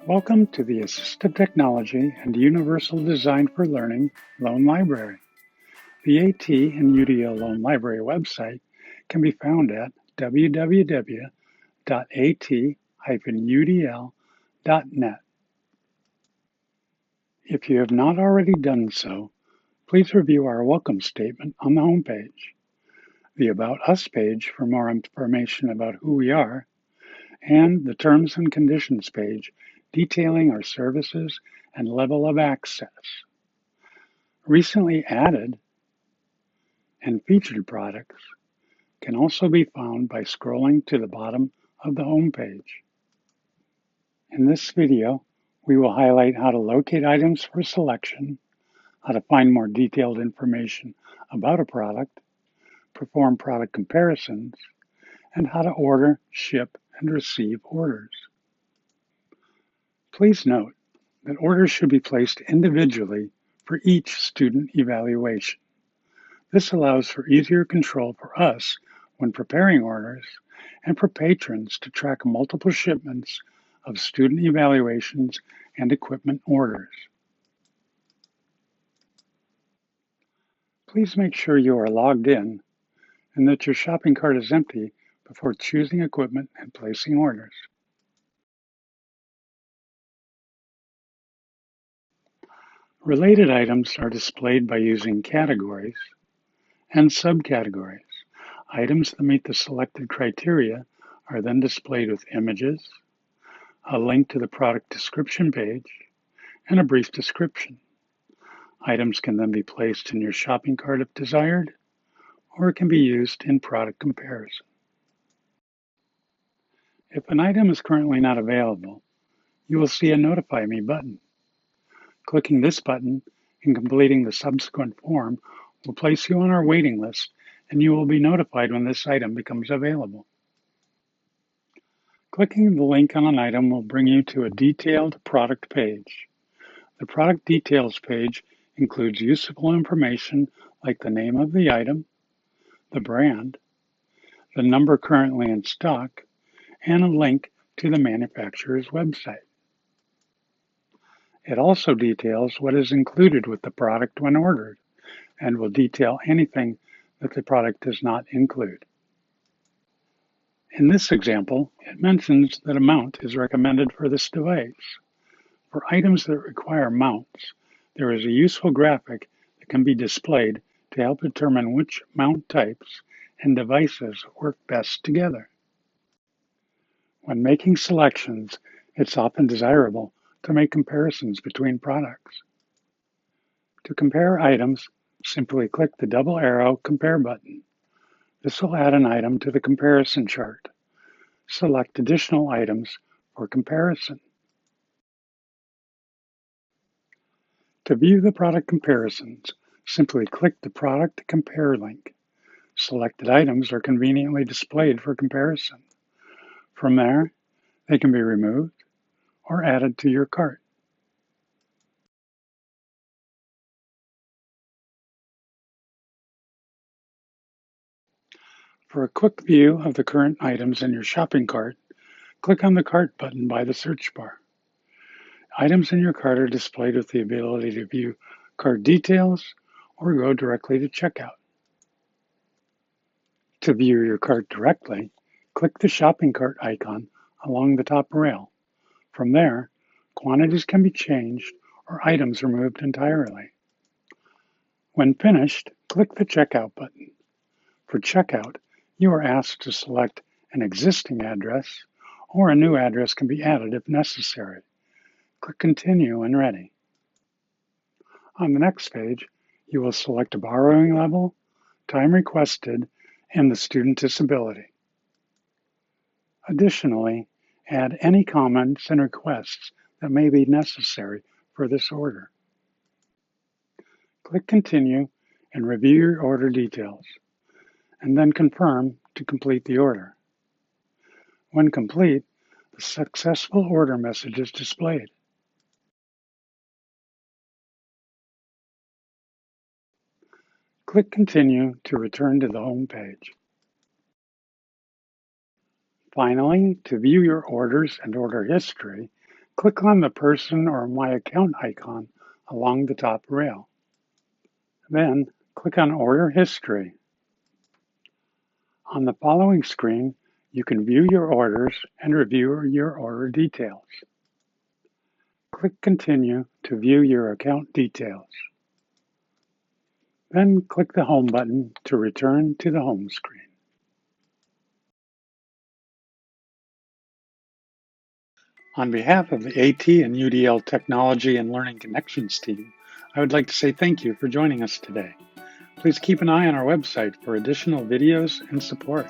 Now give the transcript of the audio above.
Welcome to the Assistive Technology and Universal Design for Learning Loan Library. The AT and UDL Loan Library website can be found at www.at-udl.net. If you have not already done so, please review our welcome statement on the homepage, the About Us page for more information about who we are, and the Terms and Conditions page detailing our services and level of access. Recently added and featured products can also be found by scrolling to the bottom of the home page. In this video, we will highlight how to locate items for selection, how to find more detailed information about a product, perform product comparisons, and how to order, ship, and receive orders. Please note that orders should be placed individually for each student evaluation. This allows for easier control for us when preparing orders and for patrons to track multiple shipments of student evaluations and equipment orders. Please make sure you are logged in and that your shopping cart is empty before choosing equipment and placing orders. Related items are displayed by using categories and subcategories. Items that meet the selected criteria are then displayed with images, a link to the product description page, and a brief description. Items can then be placed in your shopping cart if desired, or it can be used in product comparison. If an item is currently not available, you will see a Notify Me button. Clicking this button and completing the subsequent form will place you on our waiting list, and you will be notified when this item becomes available. Clicking the link on an item will bring you to a detailed product page. The product details page includes useful information like the name of the item, the brand, the number currently in stock, and a link to the manufacturer's website. It also details what is included with the product when ordered, and will detail anything that the product does not include. In this example, it mentions that a mount is recommended for this device. For items that require mounts, there is a useful graphic that can be displayed to help determine which mount types and devices work best together. When making selections, it's often desirable to make comparisons between products. To compare items, simply click the double arrow Compare button. This will add an item to the comparison chart. Select additional items for comparison. To view the product comparisons, simply click the Product Compare link. Selected items are conveniently displayed for comparison. From there, they can be removed or added to your cart. For a quick view of the current items in your shopping cart, click on the Cart button by the search bar. Items in your cart are displayed with the ability to view cart details or go directly to checkout. To view your cart directly, click the shopping cart icon along the top rail. From there, quantities can be changed or items removed entirely. When finished, click the Checkout button. For checkout, you are asked to select an existing address, or a new address can be added if necessary. Click Continue when ready. On the next page, you will select a borrowing level, time requested, and the student disability. Additionally, add any comments and requests that may be necessary for this order. Click Continue and review your order details, and then confirm to complete the order. When complete, the successful order message is displayed. Click Continue to return to the home page. Finally, to view your orders and order history, Click on the Person or My Account icon along the top rail. Then, click on Order History. On the following screen, you can view your orders and review your order details. Click Continue to view your account details. Then click the Home button to return to the home screen. On behalf of the AT and UDL Technology and Learning Connections team, I would like to say thank you for joining us today. Please keep an eye on our website for additional videos and support.